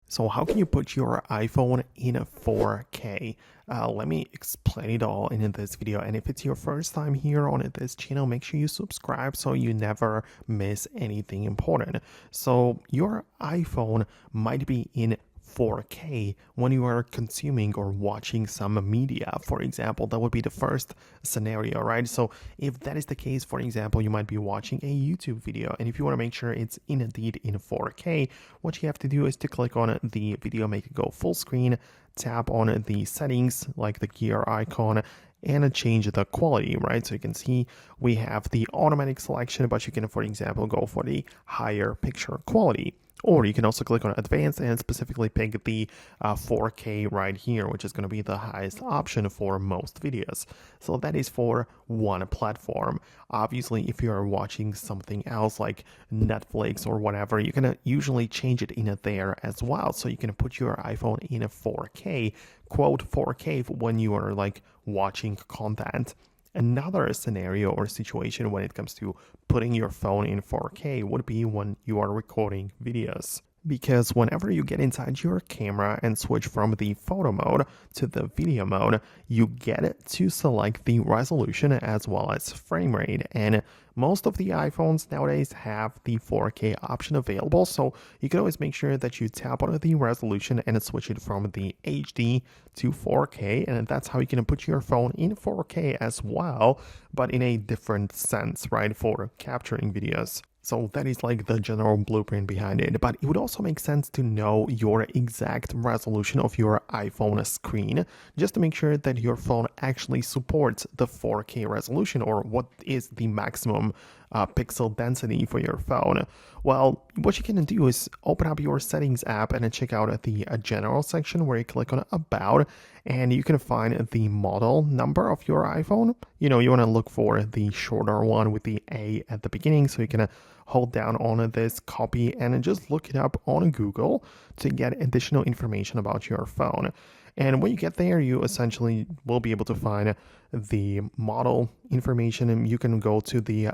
So how can you put your iPhone in a 4K? Let me explain it all in this video. And if it's your first time here on this channel, make sure you subscribe so you never miss anything important. So your iPhone might be in 4K when you are consuming or watching some media. For example, that would be the first scenario, right? So if that is the case, for example, you might be watching a YouTube video, and if you want to make sure it's indeed in 4K, what you have to do is to click on the video, make it go full screen, tap on the settings like the gear icon, and change the quality, right? So you can see we have the automatic selection, but you can, for example, go for the higher picture quality. Or you can also click on advanced and specifically pick the 4K right here, which is going to be the highest option for most videos. So that is for one platform. Obviously, if you are watching something else like Netflix or whatever, you can usually change it in there as well. So you can put your iPhone in a 4K, quote 4K, when you are like watching content. Another scenario or situation when it comes to putting your phone in 4K would be when you are recording videos. Because whenever you get inside your camera and switch from the photo mode to the video mode, you get to select the resolution as well as frame rate. And most of the iPhones nowadays have the 4K option available, so you can always make sure that you tap on the resolution and switch it from the HD to 4K, and that's how you can put your phone in 4K as well, but in a different sense, right, for capturing videos. So that is like the general blueprint behind it, but it would also make sense to know your exact resolution of your iPhone screen, just to make sure that your phone actually supports the 4K resolution, or what is the maximum pixel density for your phone. Well, what you can do is open up your settings app and check out the general section where you click on about, and you can find the model number of your iPhone. You want to look for the shorter one with the A at the beginning, so you can hold down on this copy and just look it up on Google to get additional information about your phone. And when you get there, you essentially will be able to find the model information, and you can go to the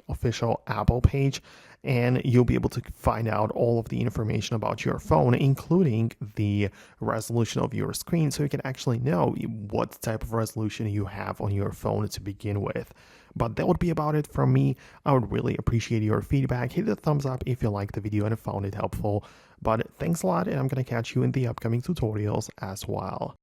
official Apple page, and you'll be able to find out all of the information about your phone, including the resolution of your screen, so you can actually know what type of resolution you have on your phone to begin with. But that would be about it from me. I would really appreciate your feedback. Hit the thumbs up if you liked the video and found it helpful. But thanks a lot, and I'm going to catch you in the upcoming tutorials as well.